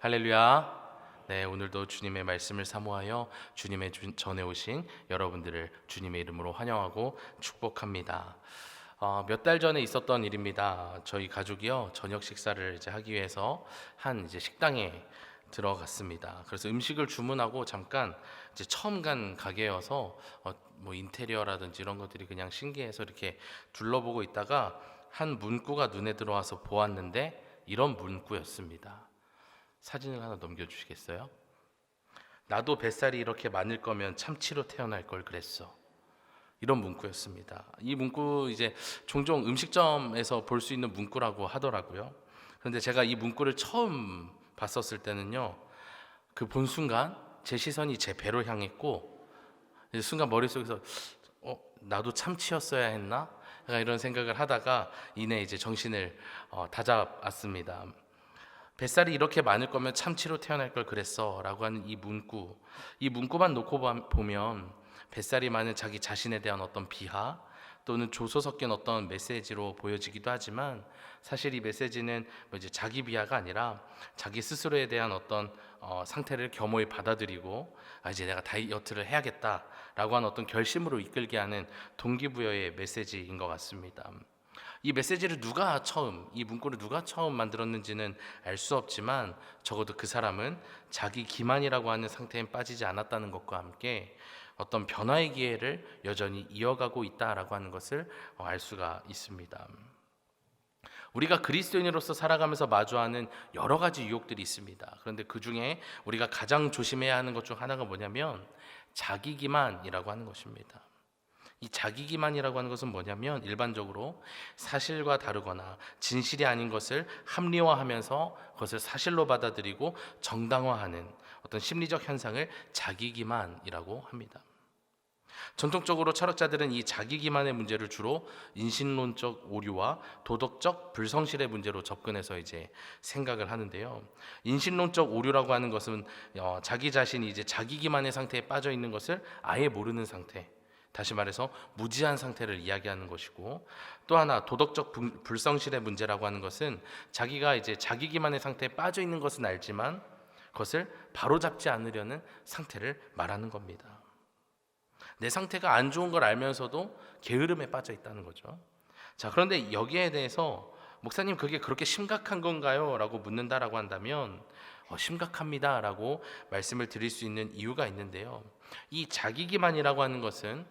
할렐루야. 네, 오늘도 주님의 말씀을 사모하여 주님의 전에 오신 여러분들을 주님의 이름으로 환영하고 축복합니다. 몇 달 전에 있었던 일입니다. 저희 가족이요, 저녁 식사를 이제 하기 위해서 한 이제 식당에 들어갔습니다. 그래서 음식을 주문하고 잠깐 이제 처음 간 가게여서 뭐 인테리어라든지 이런 것들이 그냥 신기해서 이렇게 둘러보고 있다가 한 문구가 눈에 들어와서 보았는데 이런 문구였습니다. 사진을 하나 넘겨주시겠어요? 나도 뱃살이 이렇게 많을 거면 참치로 태어날 걸 그랬어. 이런 문구였습니다. 이 문구 이제 종종 음식점에서 볼 수 있는 문구라고 하더라고요. 그런데 제가 이 문구를 처음 봤었을 때는요, 그 본 순간 제 시선이 제 배로 향했고, 순간 머릿속에서 나도 참치였어야 했나? 약간 이런 생각을 하다가 이내 이제 정신을 다잡았습니다. 뱃살이 이렇게 많을 거면 참치로 태어날 걸 그랬어 라고 하는 이 문구만 놓고 보면 뱃살이 많은 자기 자신에 대한 어떤 비하 또는 조소 섞인 어떤 메시지로 보여지기도 하지만, 사실 이 메시지는 뭐 이제 자기 비하가 아니라 자기 스스로에 대한 어떤 상태를 겸허히 받아들이고 이제 내가 다이어트를 해야겠다라고 하는 어떤 결심으로 이끌게 하는 동기부여의 메시지인 것 같습니다. 이 메시지를 이 문구를 누가 처음 만들었는지는 알 수 없지만, 적어도 그 사람은 자기 기만이라고 하는 상태에 빠지지 않았다는 것과 함께 어떤 변화의 기회를 여전히 이어가고 있다라고 하는 것을 알 수가 있습니다. 우리가 그리스도인으로서 살아가면서 마주하는 여러 가지 유혹들이 있습니다. 그런데 그 중에 우리가 가장 조심해야 하는 것 중 하나가 뭐냐면 자기 기만이라고 하는 것입니다. 이 자기 기만이라고 하는 것은 뭐냐면 일반적으로 사실과 다르거나 진실이 아닌 것을 합리화하면서 그것을 사실로 받아들이고 정당화하는 어떤 심리적 현상을 자기 기만이라고 합니다. 전통적으로 철학자들은 이 자기 기만의 문제를 주로 인신론적 오류와 도덕적 불성실의 문제로 접근해서 이제 생각을 하는데요. 인신론적 오류라고 하는 것은 자기 자신이 이제 자기 기만의 상태에 빠져 있는 것을 아예 모르는 상태, 다시 말해서 무지한 상태를 이야기하는 것이고, 또 하나 도덕적 불성실의 문제라고 하는 것은 자기가 이제 자기 기만의 상태에 빠져 있는 것은 알지만 그것을 바로잡지 않으려는 상태를 말하는 겁니다. 내 상태가 안 좋은 걸 알면서도 게으름에 빠져 있다는 거죠. 자, 그런데 여기에 대해서 목사님 그게 그렇게 심각한 건가요? 라고 묻는다라고 한다면 심각합니다 라고 말씀을 드릴 수 있는 이유가 있는데요. 이 자기 기만이라고 하는 것은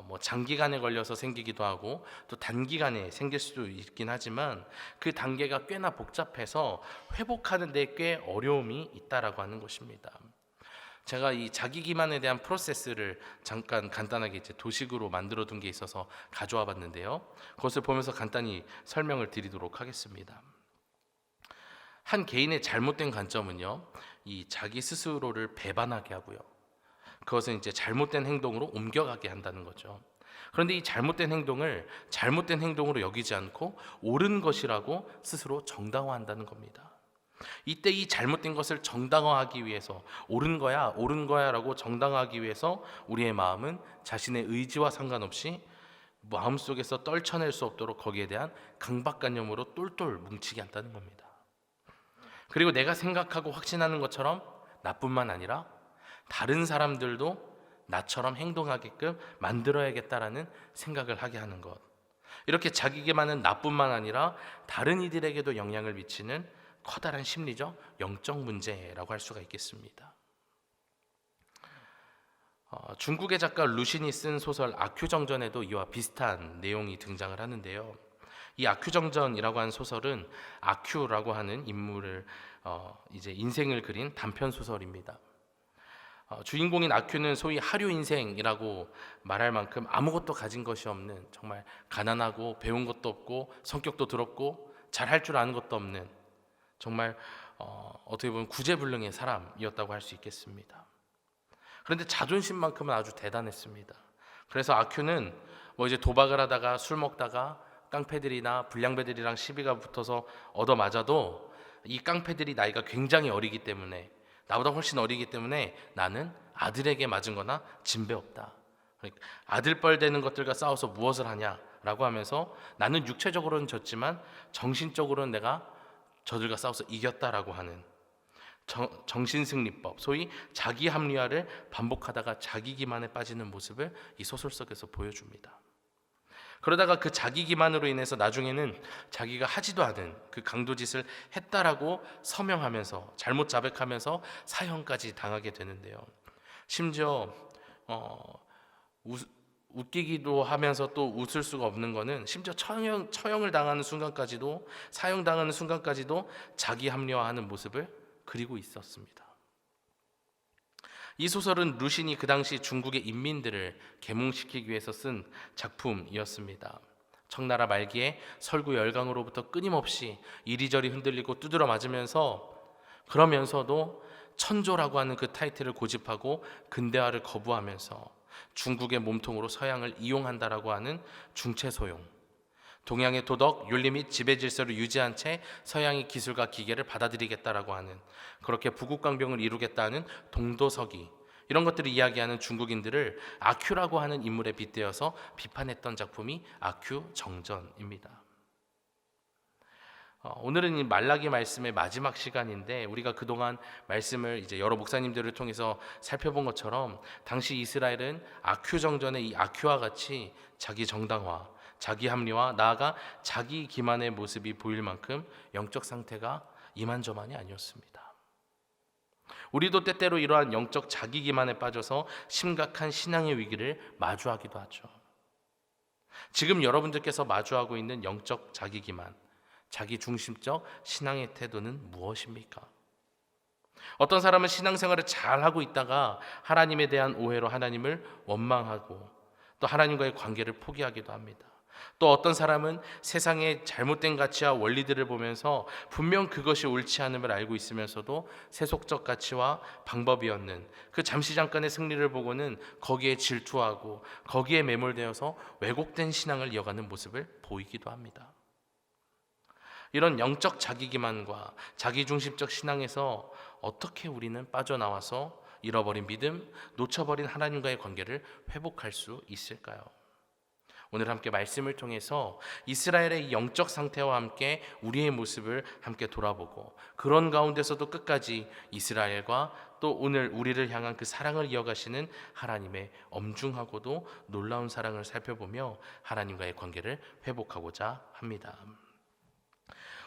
뭐 장기간에 걸려서 생기기도 하고 또 단기간에 생길 수도 있긴 하지만 그 단계가 꽤나 복잡해서 회복하는 데 꽤 어려움이 있다라고 하는 것입니다. 제가 이 자기 기만에 대한 프로세스를 잠깐 간단하게 이제 도식으로 만들어 둔 게 있어서 가져와 봤는데요. 그것을 보면서 간단히 설명을 드리도록 하겠습니다. 한 개인의 잘못된 관점은요, 이 자기 스스로를 배반하게 하고요, 그것은 이제 잘못된 행동으로 옮겨가게 한다는 거죠. 그런데 이 잘못된 행동을 잘못된 행동으로 여기지 않고 옳은 것이라고 스스로 정당화한다는 겁니다. 이때 이 잘못된 것을 정당화하기 위해서 옳은 거야라고 정당화하기 위해서 우리의 마음은 자신의 의지와 상관없이 마음속에서 떨쳐낼 수 없도록 거기에 대한 강박관념으로 똘똘 뭉치게 한다는 겁니다. 그리고 내가 생각하고 확신하는 것처럼 나뿐만 아니라 다른 사람들도 나처럼 행동하게끔 만들어야겠다라는 생각을 하게 하는 것, 이렇게 자기에게만은 나뿐만 아니라 다른 이들에게도 영향을 미치는 커다란 심리적 영적 문제라고 할 수가 있겠습니다. 중국의 작가 루신이 쓴 소설 아큐정전에도 이와 비슷한 내용이 등장을 하는데요. 이 아큐정전이라고 하는 소설은 아큐라고 하는 인물을 이제 인생을 그린 단편 소설입니다. 주인공인 아큐는 소위 하류 인생이라고 말할 만큼 아무것도 가진 것이 없는, 정말 가난하고 배운 것도 없고 성격도 더럽고 잘할 줄 아는 것도 없는, 정말 어떻게 보면 구제불능의 사람이었다고 할 수 있겠습니다. 그런데 자존심만큼은 아주 대단했습니다. 그래서 아큐는 뭐 이제 도박을 하다가 술 먹다가 깡패들이나 불량배들이랑 시비가 붙어서 얻어맞아도 이 깡패들이 나이가 굉장히 어리기 때문에, 나보다 훨씬 어리기 때문에 나는 아들에게 맞은 거나 진배 없다. 아들뻘 되는 것들과 싸워서 무엇을 하냐라고 하면서 나는 육체적으로는 졌지만 정신적으로는 내가 저들과 싸워서 이겼다라고 하는, 정신승리법, 소위 자기 합리화를 반복하다가 자기 기만에 빠지는 모습을 이 소설 속에서 보여줍니다. 그러다가 그 자기 기만으로 인해서 나중에는 자기가 하지도 않은 그 강도짓을 했다라고 서명하면서 잘못 자백하면서 사형까지 당하게 되는데요. 심지어 웃기기도 하면서 또 웃을 수가 없는 거는 심지어 처형을 당하는 순간까지도, 사형당하는 순간까지도 자기 합리화하는 모습을 그리고 있었습니다. 이 소설은 루신이 그 당시 중국의 인민들을 계몽시키기 위해서 쓴 작품이었습니다. 청나라 말기에 설구 열강으로부터 끊임없이 이리저리 흔들리고 두드려 맞으면서, 그러면서도 천조라고 하는 그 타이틀을 고집하고 근대화를 거부하면서 중국의 몸통으로 서양을 이용한다라고 하는 중체소용, 동양의 도덕, 윤리 및 지배 질서를 유지한 채 서양의 기술과 기계를 받아들이겠다라고 하는, 그렇게 부국강병을 이루겠다는 동도서기, 이런 것들을 이야기하는 중국인들을 아큐라고 하는 인물에 빗대어서 비판했던 작품이 아큐 정전입니다. 오늘은 이 말라기 말씀의 마지막 시간인데, 우리가 그동안 말씀을 이제 여러 목사님들을 통해서 살펴본 것처럼 당시 이스라엘은 아큐 정전의 이 아큐와 같이 자기 정당화, 자기 합리화, 나아가 자기 기만의 모습이 보일 만큼 영적 상태가 이만저만이 아니었습니다. 우리도 때때로 이러한 영적 자기 기만에 빠져서 심각한 신앙의 위기를 마주하기도 하죠. 지금 여러분들께서 마주하고 있는 영적 자기 기만, 자기 중심적 신앙의 태도는 무엇입니까? 어떤 사람은 신앙생활을 잘하고 있다가 하나님에 대한 오해로 하나님을 원망하고 또 하나님과의 관계를 포기하기도 합니다. 또 어떤 사람은 세상의 잘못된 가치와 원리들을 보면서 분명 그것이 옳지 않음을 알고 있으면서도 세속적 가치와 방법이었는 그 잠시 잠깐의 승리를 보고는 거기에 질투하고 거기에 매몰되어서 왜곡된 신앙을 이어가는 모습을 보이기도 합니다. 이런 영적 자기기만과 자기중심적 신앙에서 어떻게 우리는 빠져나와서 잃어버린 믿음, 놓쳐버린 하나님과의 관계를 회복할 수 있을까요? 오늘 함께 말씀을 통해서 이스라엘의 영적 상태와 함께 우리의 모습을 함께 돌아보고, 그런 가운데서도 끝까지 이스라엘과 또 오늘 우리를 향한 그 사랑을 이어가시는 하나님의 엄중하고도 놀라운 사랑을 살펴보며 하나님과의 관계를 회복하고자 합니다.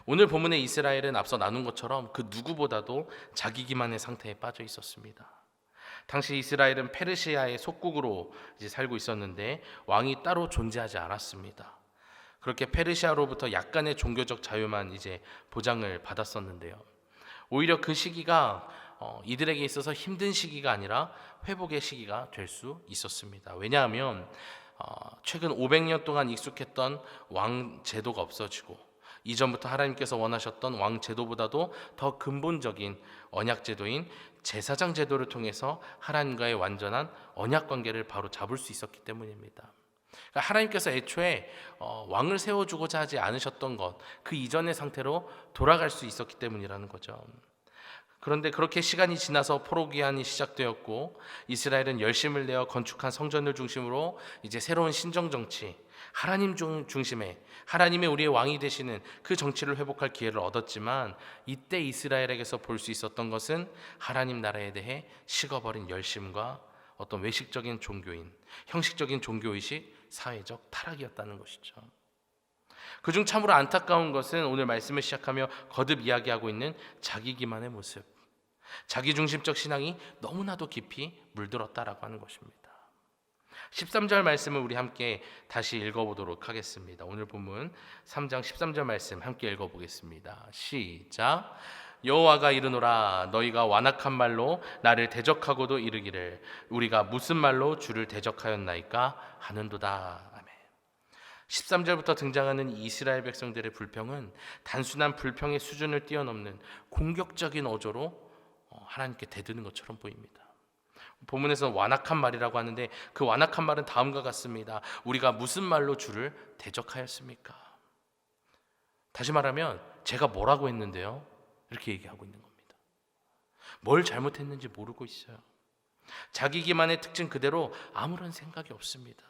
오늘 본문의 이스라엘은 앞서 나눈 것처럼 그 누구보다도 자기 기만의 상태에 빠져 있었습니다. 당시 이스라엘은 페르시아의 속국으로 이제 살고 있었는데 왕이 따로 존재하지 않았습니다. 그렇게 페르시아로부터 약간의 종교적 자유만 이제 보장을 받았었는데요. 오히려 그 시기가 이들에게 있어서 힘든 시기가 아니라 회복의 시기가 될 수 있었습니다. 왜냐하면 최근 500년 동안 익숙했던 왕 제도가 없어지고, 이전부터 하나님께서 원하셨던 왕 제도보다도 더 근본적인 언약 제도인 제사장 제도를 통해서 하나님과의 완전한 언약 관계를 바로 잡을 수 있었기 때문입니다. 그러니까 하나님께서 애초에 왕을 세워주고자 하지 않으셨던 것, 그 이전의 상태로 돌아갈 수 있었기 때문이라는 거죠. 그런데 그렇게 시간이 지나서 포로기한이 시작되었고, 이스라엘은 열심을 내어 건축한 성전을 중심으로 이제 새로운 신정정치, 하나님 중심의, 하나님의 우리의 왕이 되시는 그 정치를 회복할 기회를 얻었지만, 이때 이스라엘에게서 볼 수 있었던 것은 하나님 나라에 대해 식어버린 열심과 어떤 외식적인 종교인, 형식적인 종교의식, 사회적 타락이었다는 것이죠. 그중 참으로 안타까운 것은 오늘 말씀을 시작하며 거듭 이야기하고 있는 자기 기만의 모습, 자기중심적 신앙이 너무나도 깊이 물들었다라고 하는 것입니다. 13절 말씀을 우리 함께 다시 읽어보도록 하겠습니다. 오늘 본문 3장 13절 말씀 함께 읽어보겠습니다. 시작. 여호와가 이르노라, 너희가 완악한 말로 나를 대적하고도 이르기를 우리가 무슨 말로 주를 대적하였나이까 하는도다. 아멘. 13절부터 등장하는 이스라엘 백성들의 불평은 단순한 불평의 수준을 뛰어넘는 공격적인 어조로 하나님께 대드는 것처럼 보입니다. 본문에서 완악한 말이라고 하는데 그 완악한 말은 다음과 같습니다. 우리가 무슨 말로 주를 대적하였습니까? 다시 말하면 제가 뭐라고 했는데요? 이렇게 얘기하고 있는 겁니다. 뭘 잘못했는지 모르고 있어요. 자기 기만의 특징 그대로 아무런 생각이 없습니다.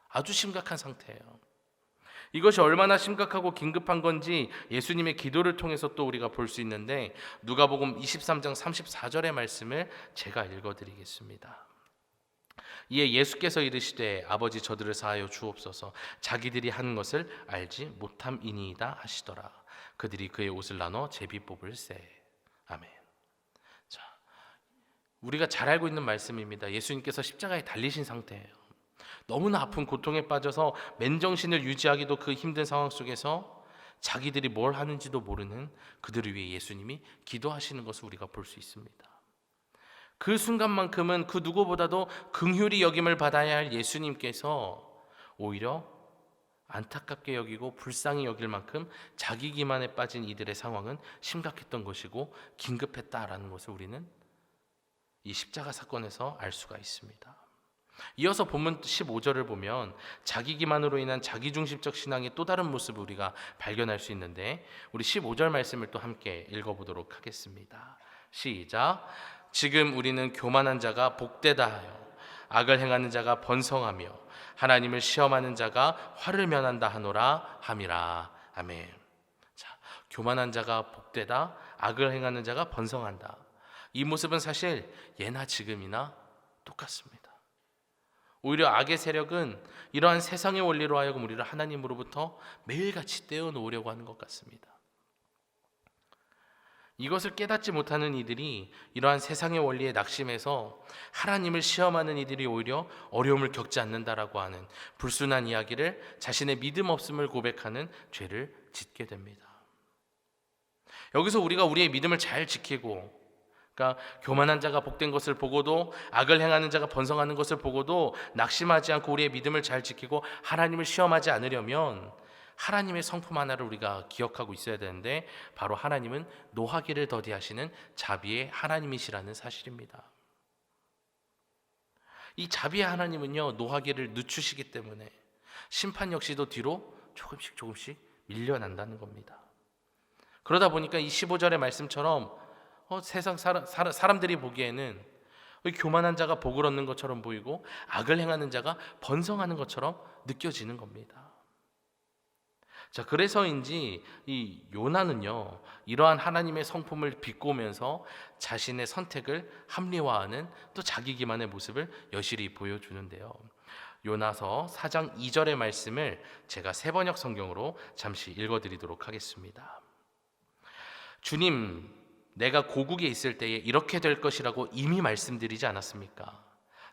아주 심각한 상태예요. 이것이 얼마나 심각하고 긴급한 건지 예수님의 기도를 통해서 또 우리가 볼 수 있는데, 누가복음 23장 34절의 말씀을 제가 읽어드리겠습니다. 이에 예수께서 이르시되 아버지 저들을 사하여 주옵소서, 자기들이 하는 것을 알지 못함이니이다 하시더라. 그들이 그의 옷을 나눠 제비 뽑을세. 아멘. 자, 우리가 잘 알고 있는 말씀입니다. 예수님께서 십자가에 달리신 상태예요. 너무나 아픈 고통에 빠져서 맨정신을 유지하기도 그 힘든 상황 속에서 자기들이 뭘 하는지도 모르는 그들을 위해 예수님이 기도하시는 것을 우리가 볼 수 있습니다. 그 순간만큼은 그 누구보다도 긍휼히 여김을 받아야 할 예수님께서 오히려 안타깝게 여기고 불쌍히 여길 만큼 자기 기만에 빠진 이들의 상황은 심각했던 것이고 긴급했다라는 것을 우리는 이 십자가 사건에서 알 수가 있습니다. 이어서 본문 15절을 보면 자기 기만으로 인한 자기중심적 신앙의 또 다른 모습을 우리가 발견할 수 있는데, 우리 15절 말씀을 또 함께 읽어보도록 하겠습니다. 시작. 지금 우리는 교만한 자가 복되다 하여 악을 행하는 자가 번성하며 하나님을 시험하는 자가 화를 면한다 하노라 함이라. 아멘. 자, 교만한 자가 복되다, 악을 행하는 자가 번성한다. 이 모습은 사실 예나 지금이나 똑같습니다. 오히려 악의 세력은 이러한 세상의 원리로 하여금 우리를 하나님으로부터 매일같이 떼어놓으려고 하는 것 같습니다. 이것을 깨닫지 못하는 이들이 이러한 세상의 원리에 낙심해서 하나님을 시험하는 이들이 오히려 어려움을 겪지 않는다라고 하는 불순한 이야기를, 자신의 믿음 없음을 고백하는 죄를 짓게 됩니다. 여기서 우리가 우리의 믿음을 잘 지키고, 그러니까 교만한 자가 복된 것을 보고도 악을 행하는 자가 번성하는 것을 보고도 낙심하지 않고 우리의 믿음을 잘 지키고 하나님을 시험하지 않으려면 하나님의 성품 하나를 우리가 기억하고 있어야 되는데, 바로 하나님은 노하기를 더디하시는 자비의 하나님이시라는 사실입니다. 이 자비의 하나님은요, 노하기를 늦추시기 때문에 심판 역시도 뒤로 조금씩 밀려난다는 겁니다. 그러다 보니까 이 15절의 말씀처럼 세상 사람들이 보기에는 교만한 자가 복을 얻는 것처럼 보이고 악을 행하는 자가 번성하는 것처럼 느껴지는 겁니다. 자, 그래서인지 이 요나는요, 이러한 하나님의 성품을 비꼬면서 자신의 선택을 합리화하는 또 자기 기만의 모습을 여실히 보여주는데요. 요나서 4장 2절의 말씀을 제가 새번역 성경으로 잠시 읽어드리도록 하겠습니다. 주님, 내가 고국에 있을 때에 이렇게 될 것이라고 이미 말씀드리지 않았습니까?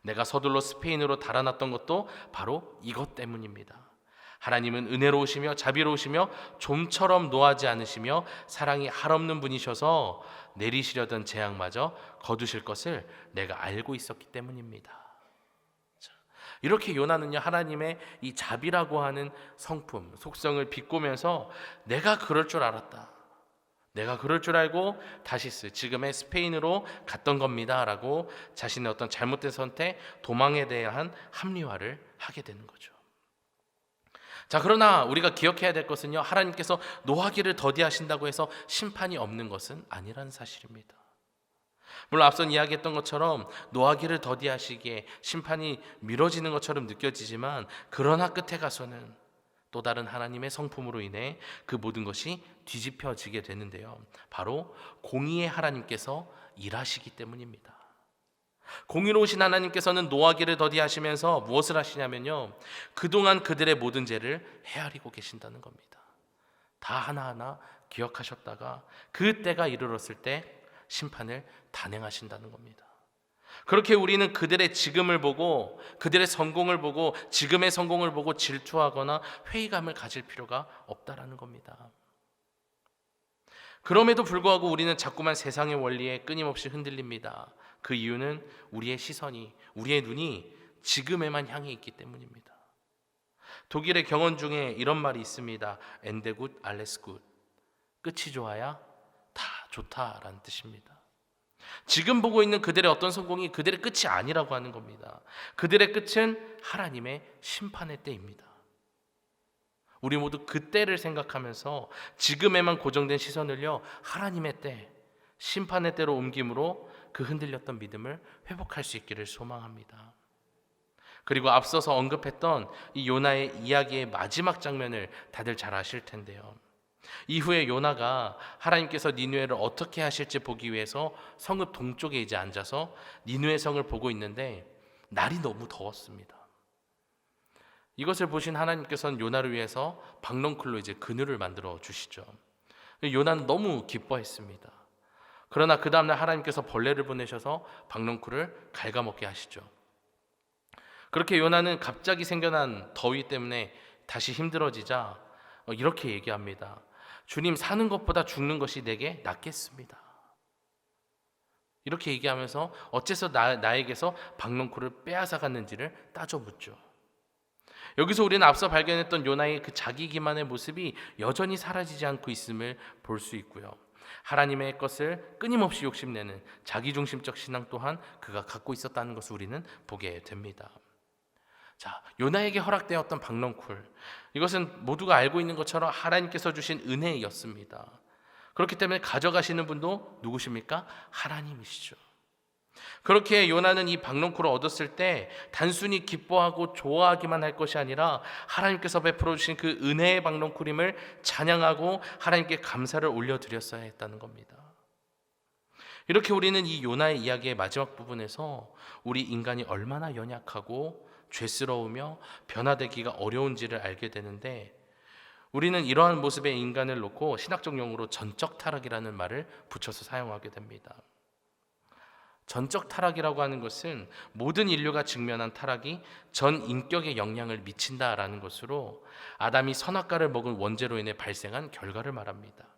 내가 서둘러 스페인으로 달아났던 것도 바로 이것 때문입니다. 하나님은 은혜로우시며 자비로우시며 좀처럼 노하지 않으시며 사랑이 한없는 분이셔서 내리시려던 재앙마저 거두실 것을 내가 알고 있었기 때문입니다. 이렇게 요나는요, 하나님의 이 자비라고 하는 성품, 속성을 비꼬면서 내가 그럴 줄 알았다, 내가 그럴 줄 알고 다시스, 지금의 스페인으로 갔던 겁니다 라고 자신의 어떤 잘못된 선택, 도망에 대한 합리화를 하게 되는 거죠. 자, 그러나 우리가 기억해야 될 것은요, 하나님께서 노하기를 더디하신다고 해서 심판이 없는 것은 아니라는 사실입니다. 물론 앞선 이야기했던 것처럼 노하기를 더디하시기에 심판이 미뤄지는 것처럼 느껴지지만, 그러나 끝에 가서는 또 다른 하나님의 성품으로 인해 그 모든 것이 뒤집혀지게 되는데요, 바로 공의의 하나님께서 일하시기 때문입니다. 공의로우신 하나님께서는 노하기를 더디하시면서 무엇을 하시냐면요, 그동안 그들의 모든 죄를 헤아리고 계신다는 겁니다. 다 하나하나 기억하셨다가 그 때가 이르렀을 때 심판을 단행하신다는 겁니다. 그렇게 우리는 그들의 지금을 보고, 그들의 성공을 보고, 지금의 성공을 보고 질투하거나 회의감을 가질 필요가 없다라는 겁니다. 그럼에도 불구하고 우리는 자꾸만 세상의 원리에 끊임없이 흔들립니다. 그 이유는 우리의 시선이, 우리의 눈이 지금에만 향해 있기 때문입니다. 독일의 경언 중에 이런 말이 있습니다. 엔데 굿 알레스 굿. 끝이 좋아야 다 좋다라는 뜻입니다. 지금 보고 있는 그들의 어떤 성공이 그들의 끝이 아니라고 하는 겁니다. 그들의 끝은 하나님의 심판의 때입니다. 우리 모두 그 때를 생각하면서 지금에만 고정된 시선을요, 하나님의 때, 심판의 때로 옮김으로 그 흔들렸던 믿음을 회복할 수 있기를 소망합니다. 그리고 앞서서 언급했던 이 요나의 이야기의 마지막 장면을 다들 잘 아실 텐데요. 이후에 요나가 하나님께서 니느웨를 어떻게 하실지 보기 위해서 성읍 동쪽에 이제 앉아서 니느웨 성을 보고 있는데 날이 너무 더웠습니다. 이것을 보신 하나님께서는 요나를 위해서 박넝쿨로 이제 그늘을 만들어 주시죠. 요나는 너무 기뻐했습니다. 그러나 그 다음날 하나님께서 벌레를 보내셔서 박넝쿨을 갉아먹게 하시죠. 그렇게 요나는 갑자기 생겨난 더위 때문에 다시 힘들어지자 이렇게 얘기합니다. 주님, 사는 것보다 죽는 것이 내게 낫겠습니다. 이렇게 얘기하면서 어째서 나에게서 박넝쿨을 빼앗아 갔는지를 따져 묻죠. 여기서 우리는 앞서 발견했던 요나의 그 자기 기만의 모습이 여전히 사라지지 않고 있음을 볼 수 있고요. 하나님의 것을 끊임없이 욕심내는 자기중심적 신앙 또한 그가 갖고 있었다는 것을 우리는 보게 됩니다. 자, 요나에게 허락되었던 박넝쿨, 이것은 모두가 알고 있는 것처럼 하나님께서 주신 은혜였습니다. 그렇기 때문에 가져가시는 분도 누구십니까? 하나님이시죠. 그렇게 요나는 이 박넝쿨을 얻었을 때 단순히 기뻐하고 좋아하기만 할 것이 아니라 하나님께서 베풀어 주신 그 은혜의 박넝쿨임을 찬양하고 하나님께 감사를 올려드렸어야 했다는 겁니다. 이렇게 우리는 이 요나의 이야기의 마지막 부분에서 우리 인간이 얼마나 연약하고 죄스러우며 변화되기가 어려운지를 알게 되는데, 우리는 이러한 모습의 인간을 놓고 신학적 용어로 전적 타락이라는 말을 붙여서 사용하게 됩니다. 전적 타락이라고 하는 것은 모든 인류가 직면한 타락이 전 인격에 영향을 미친다라는 것으로 아담이 선악과를 먹은 원죄로 인해 발생한 결과를 말합니다.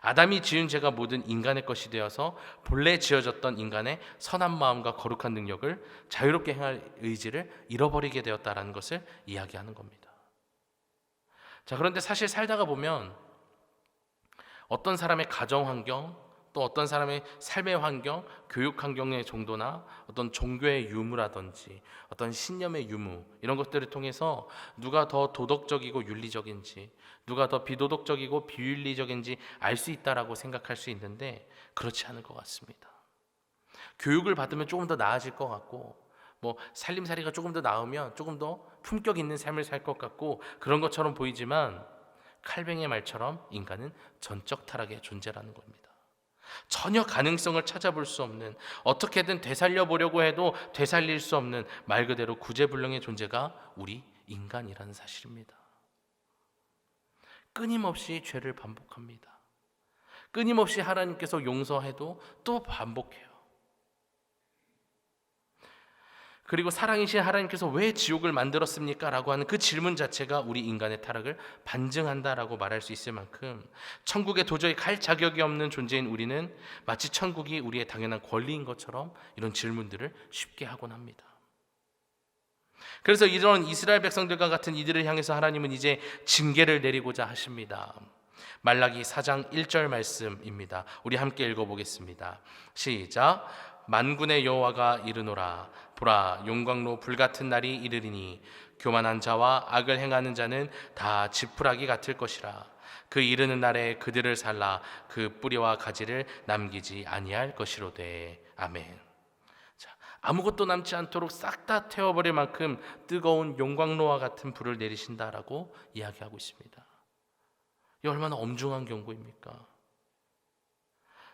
아담이 지은 죄가 모든 인간의 것이 되어서 본래 지어졌던 인간의 선한 마음과 거룩한 능력을 자유롭게 행할 의지를 잃어버리게 되었다라는 것을 이야기하는 겁니다. 자, 그런데 사실 살다가 보면 어떤 사람의 가정 환경, 또 어떤 사람의 삶의 환경, 교육 환경의 정도나 어떤 종교의 유무라든지 어떤 신념의 유무, 이런 것들을 통해서 누가 더 도덕적이고 윤리적인지, 누가 더 비도덕적이고 비윤리적인지 알 수 있다라고 생각할 수 있는데 그렇지 않을 것 같습니다. 교육을 받으면 조금 더 나아질 것 같고, 살림살이가 조금 더 나으면 조금 더 품격 있는 삶을 살 것 같고 그런 것처럼 보이지만, 칼뱅의 말처럼 인간은 전적 타락의 존재라는 겁니다. 전혀 가능성을 찾아볼 수 없는, 어떻게든 되살려 보려고 해도 되살릴 수 없는 말 그대로 구제불능의 존재가 우리 인간이라는 사실입니다. 끊임없이 죄를 반복합니다. 끊임없이 하나님께서 용서해도 또 반복해요. 그리고 사랑이신 하나님께서 왜 지옥을 만들었습니까? 라고 하는 그 질문 자체가 우리 인간의 타락을 반증한다라고 말할 수 있을 만큼, 천국에 도저히 갈 자격이 없는 존재인 우리는 마치 천국이 우리의 당연한 권리인 것처럼 이런 질문들을 쉽게 하곤 합니다. 그래서 이런 이스라엘 백성들과 같은 이들을 향해서 하나님은 이제 징계를 내리고자 하십니다. 말라기 4장 1절 말씀입니다. 우리 함께 읽어보겠습니다. 시작. 만군의 여호와가 이르노라. 보라, 용광로 불같은 날이 이르리니 교만한 자와 악을 행하는 자는 다 지푸라기 같을 것이라. 그 이르는 날에 그들을 살라 그 뿌리와 가지를 남기지 아니할 것이로되. 아멘. 자, 아무것도 남지 않도록 싹 다 태워버릴 만큼 뜨거운 용광로와 같은 불을 내리신다라고 이야기하고 있습니다. 이 얼마나 엄중한 경고입니까?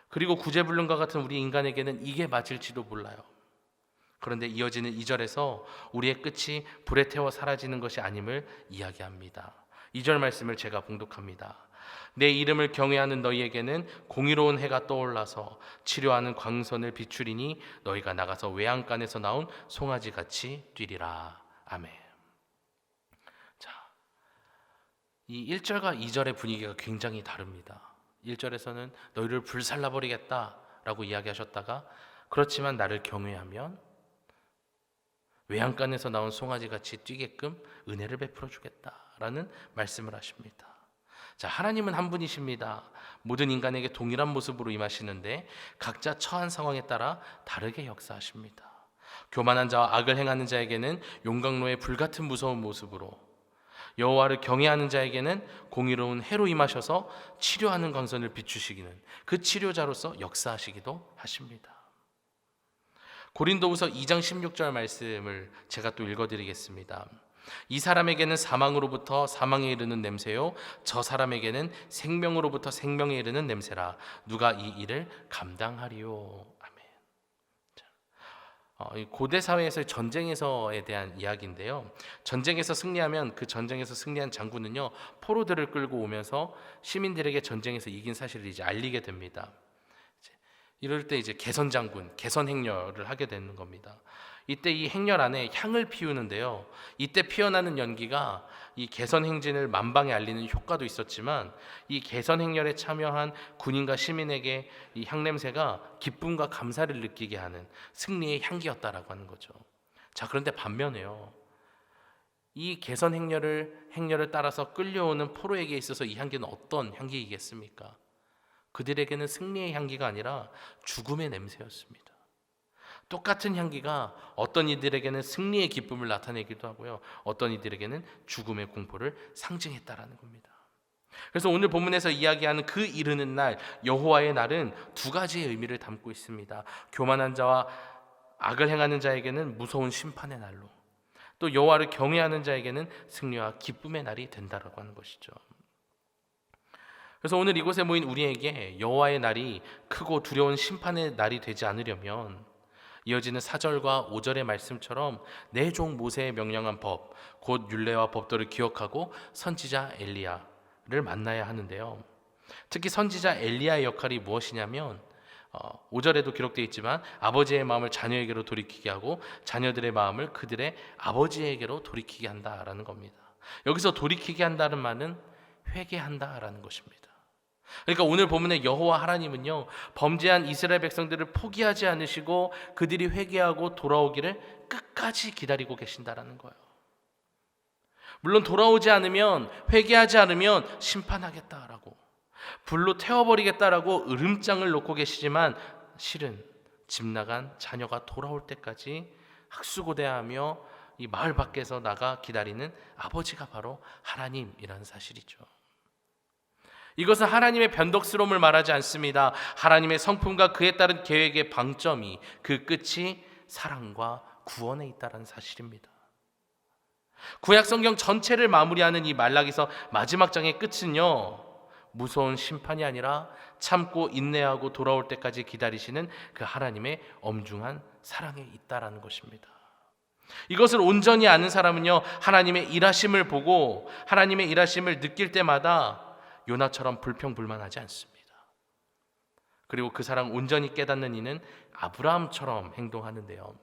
그리고 구제불능과 같은 우리 인간에게는 이게 맞을지도 몰라요. 그런데 이어지는 2절에서 우리의 끝이 불에 태워 사라지는 것이 아님을 이야기합니다. 2절 말씀을 제가 봉독합니다. 내 이름을 경외하는 너희에게는 공의로운 해가 떠올라서 치료하는 광선을 비추리니 너희가 나가서 외양간에서 나온 송아지같이 뛰리라. 아멘. 자, 이 1절과 2절의 분위기가 굉장히 다릅니다. 1절에서는 너희를 불살라버리겠다라고 이야기하셨다가, 그렇지만 나를 경외하면 외양간에서 나온 송아지같이 뛰게끔 은혜를 베풀어 주겠다라는 말씀을 하십니다. 자, 하나님은 한 분이십니다. 모든 인간에게 동일한 모습으로 임하시는데 각자 처한 상황에 따라 다르게 역사하십니다. 교만한 자와 악을 행하는 자에게는 용광로의 불같은 무서운 모습으로, 여호와를 경외하는 자에게는 공의로운 해로 임하셔서 치료하는 광선을 비추시기는 그 치료자로서 역사하시기도 하십니다. 고린도후서 2장 16절 말씀을 제가 또 읽어드리겠습니다. 이 사람에게는 사망으로부터 사망에 이르는 냄새요 저 사람에게는 생명으로부터 생명에 이르는 냄새라. 누가 이 일을 감당하리요. 아멘. 이 고대 사회에서의 전쟁에서에 대한 이야기인데요. 전쟁에서 승리하면 그 전쟁에서 승리한 장군은요 포로들을 끌고 오면서 시민들에게 전쟁에서 이긴 사실을 이제 알리게 됩니다. 이럴 때 이제 개선 장군, 개선 행렬을 하게 되는 겁니다. 이때 이 행렬 안에 향을 피우는데요. 이때 피어나는 연기가 이 개선 행진을 만방에 알리는 효과도 있었지만 이 개선 행렬에 참여한 군인과 시민에게 이 향냄새가 기쁨과 감사를 느끼게 하는 승리의 향기였다라고 하는 거죠. 자, 그런데 반면에요. 이 개선 행렬을 따라서 끌려오는 포로에게 있어서 이 향기는 어떤 향기이겠습니까? 그들에게는 승리의 향기가 아니라 죽음의 냄새였습니다. 똑같은 향기가 어떤 이들에게는 승리의 기쁨을 나타내기도 하고요, 어떤 이들에게는 죽음의 공포를 상징했다라는 겁니다. 그래서 오늘 본문에서 이야기하는 그 이르는 날, 여호와의 날은 두 가지의 의미를 담고 있습니다. 교만한 자와 악을 행하는 자에게는 무서운 심판의 날로, 또 여호와를 경외하는 자에게는 승리와 기쁨의 날이 된다라고 하는 것이죠. 그래서 오늘 이곳에 모인 우리에게 여호와의 날이 크고 두려운 심판의 날이 되지 않으려면 이어지는 4절과 5절의 말씀처럼 내 종 모세의 명령한 법, 곧 율례와 법도를 기억하고 선지자 엘리야를 만나야 하는데요. 특히 선지자 엘리야의 역할이 무엇이냐면 5절에도 기록되어 있지만 아버지의 마음을 자녀에게로 돌이키게 하고 자녀들의 마음을 그들의 아버지에게로 돌이키게 한다라는 겁니다. 여기서 돌이키게 한다는 말은 회개한다라는 것입니다. 그러니까 오늘 본문의 여호와 하나님은요, 범죄한 이스라엘 백성들을 포기하지 않으시고 그들이 회개하고 돌아오기를 끝까지 기다리고 계신다라는 거예요. 물론 돌아오지 않으면, 회개하지 않으면 심판하겠다라고, 불로 태워버리겠다라고 으름장을 놓고 계시지만 실은 집 나간 자녀가 돌아올 때까지 학수고대하며 이 마을 밖에서 나가 기다리는 아버지가 바로 하나님이라는 사실이죠. 이것은 하나님의 변덕스러움을 말하지 않습니다. 하나님의 성품과 그에 따른 계획의 방점이, 그 끝이 사랑과 구원에 있다는 사실입니다. 구약 성경 전체를 마무리하는 이 말라기서 마지막 장의 끝은요, 무서운 심판이 아니라 참고 인내하고 돌아올 때까지 기다리시는 그 하나님의 엄중한 사랑에 있다라는 것입니다. 이것을 온전히 아는 사람은요, 하나님의 일하심을 보고 하나님의 일하심을 느낄 때마다 요나처럼 불평불만하지 않습니다. 그리고 그 사랑 온전히 깨닫는 이는 아브라함처럼 행동하는데요.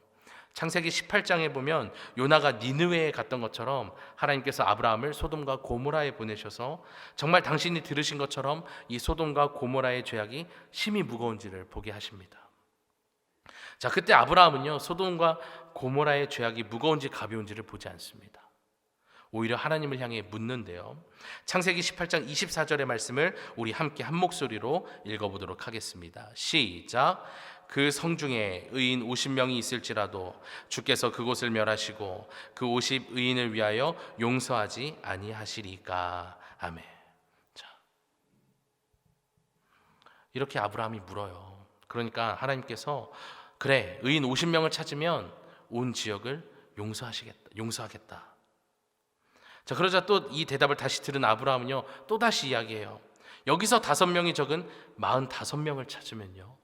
창세기 18장에 보면 요나가 니느웨에 갔던 것처럼 하나님께서 아브라함을 소돔과 고모라에 보내셔서 정말 당신이 들으신 것처럼 이 소돔과 고모라의 죄악이 심히 무거운지를 보게 하십니다. 자, 그때 아브라함은요, 소돔과 고모라의 죄악이 무거운지 가벼운지를 보지 않습니다. 오히려 하나님을 향해 묻는데요. 창세기 18장 24절의 말씀을 우리 함께 한 목소리로 읽어보도록 하겠습니다. 시작. 그 성중에 의인 50명이 있을지라도 주께서 그곳을 멸하시고 그 50 의인을 위하여 용서하지 아니하시리까. 아멘. 자, 이렇게 아브라함이 물어요. 그러니까 하나님께서 그래, 의인 50명을 찾으면 온 지역을 용서하겠다. 자, 그러자 또 이 대답을 다시 들은 아브라함은요, 또 다시 이야기해요. 여기서 5명이 적은 45명을 찾으면요,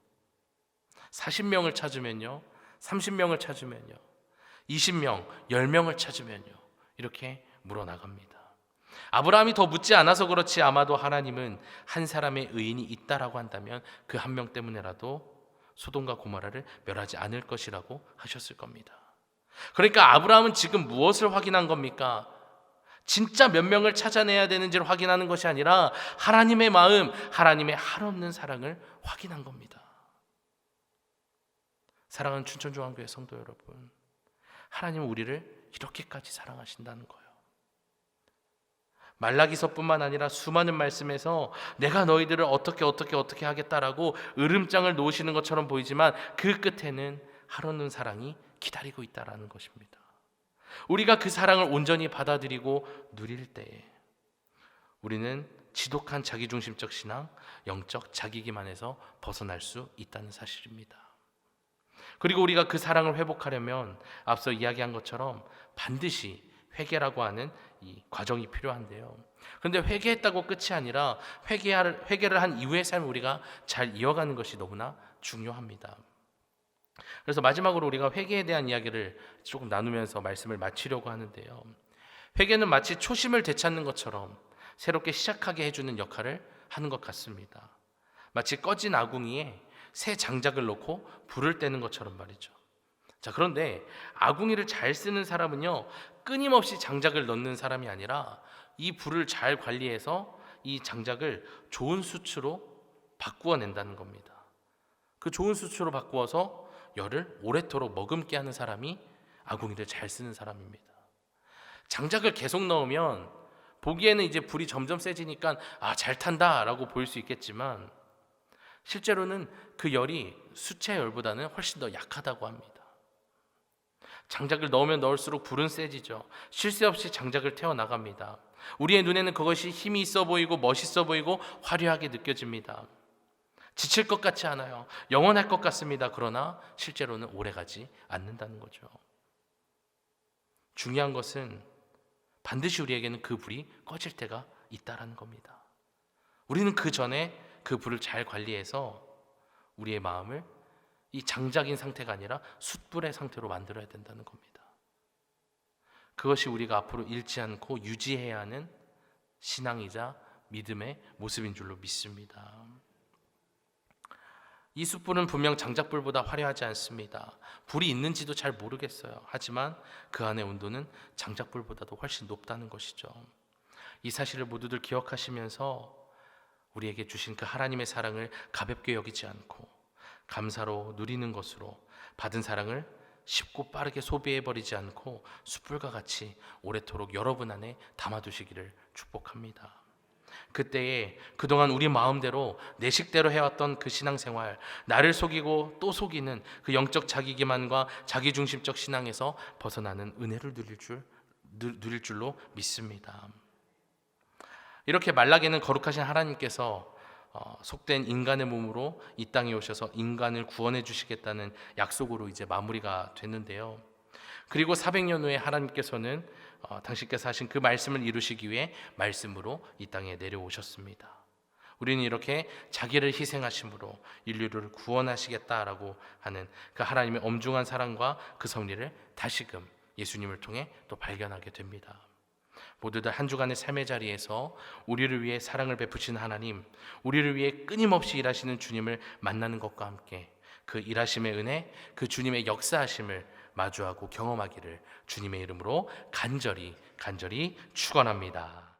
40명을 찾으면요, 30명을 찾으면요, 20명, 10명을 찾으면요, 이렇게 물어나갑니다. 아브라함이 더 묻지 않아서 그렇지 아마도 하나님은 한 사람의 의인이 있다라고 한다면 그 한 명 때문에라도 소돔과 고모라를 멸하지 않을 것이라고 하셨을 겁니다. 그러니까 아브라함은 지금 무엇을 확인한 겁니까? 진짜 몇 명을 찾아내야 되는지를 확인하는 것이 아니라 하나님의 마음, 하나님의 한없는 사랑을 확인한 겁니다. 사랑하는 춘천중앙교회 성도 여러분, 하나님은 우리를 이렇게까지 사랑하신다는 거예요. 말라기서뿐만 아니라 수많은 말씀에서 내가 너희들을 어떻게 하겠다라고 으름장을 놓으시는 것처럼 보이지만 그 끝에는 한없는 사랑이 기다리고 있다라는 것입니다. 우리가 그 사랑을 온전히 받아들이고 누릴 때에 우리는 지독한 자기중심적 신앙, 영적 자기기만에서 벗어날 수 있다는 사실입니다. 그리고 우리가 그 사랑을 회복하려면 앞서 이야기한 것처럼 반드시 회개라고 하는 이 과정이 필요한데요. 그런데 회개했다고 끝이 아니라 회개를 한 이후의 삶을 우리가 잘 이어가는 것이 너무나 중요합니다. 그래서 마지막으로 우리가 회개에 대한 이야기를 조금 나누면서 말씀을 마치려고 하는데요. 회개는 마치 초심을 되찾는 것처럼 새롭게 시작하게 해주는 역할을 하는 것 같습니다. 마치 꺼진 아궁이에 새 장작을 넣고 불을 떼는 것처럼 말이죠. 자, 그런데 아궁이를 잘 쓰는 사람은요, 끊임없이 장작을 넣는 사람이 아니라 이 불을 잘 관리해서 이 장작을 좋은 수치로 바꾸어 낸다는 겁니다. 그 좋은 수치로 바꾸어서 열을 오래도록 머금게 하는 사람이 아궁이를 잘 쓰는 사람입니다. 장작을 계속 넣으면 보기에는 이제 불이 점점 세지니까 잘 탄다라고 보일 수 있겠지만 실제로는 그 열이 수채 열보다는 훨씬 더 약하다고 합니다. 장작을 넣으면 넣을수록 불은 세지죠. 쉴 새 없이 장작을 태워 나갑니다. 우리의 눈에는 그것이 힘이 있어 보이고 멋있어 보이고 화려하게 느껴집니다. 지칠 것 같지 않아요. 영원할 것 같습니다. 그러나 실제로는 오래가지 않는다는 거죠. 중요한 것은 반드시 우리에게는 그 불이 꺼질 때가 있다라는 겁니다. 우리는 그 전에 그 불을 잘 관리해서 우리의 마음을 이 장작인 상태가 아니라 숯불의 상태로 만들어야 된다는 겁니다. 그것이 우리가 앞으로 잃지 않고 유지해야 하는 신앙이자 믿음의 모습인 줄로 믿습니다. 이 숯불은 분명 장작불보다 화려하지 않습니다. 불이 있는지도 잘 모르겠어요. 하지만 그 안의 온도는 장작불보다도 훨씬 높다는 것이죠. 이 사실을 모두들 기억하시면서 우리에게 주신 그 하나님의 사랑을 가볍게 여기지 않고 감사로 누리는 것으로 받은 사랑을 쉽고 빠르게 소비해버리지 않고 숯불과 같이 오래도록 여러분 안에 담아두시기를 축복합니다. 그때에 그동안 우리 마음대로 내 식대로 해왔던 그 신앙생활, 나를 속이고 또 속이는 그 영적 자기기만과 자기중심적 신앙에서 벗어나는 은혜를 누릴 줄로 믿습니다. 이렇게 말라기는 거룩하신 하나님께서 속된 인간의 몸으로 이 땅에 오셔서 인간을 구원해 주시겠다는 약속으로 이제 마무리가 됐는데요. 그리고 400년 후에 하나님께서는 당신께서 하신 그 말씀을 이루시기 위해 말씀으로 이 땅에 내려오셨습니다. 우리는 이렇게 자기를 희생하심으로 인류를 구원하시겠다라고 하는 그 하나님의 엄중한 사랑과 그 섭리를 다시금 예수님을 통해 또 발견하게 됩니다. 모두들 한 주간의 삶의 자리에서 우리를 위해 사랑을 베푸신 하나님, 우리를 위해 끊임없이 일하시는 주님을 만나는 것과 함께 그 일하심의 은혜, 그 주님의 역사하심을 마주하고 경험하기를 주님의 이름으로 간절히 축원합니다.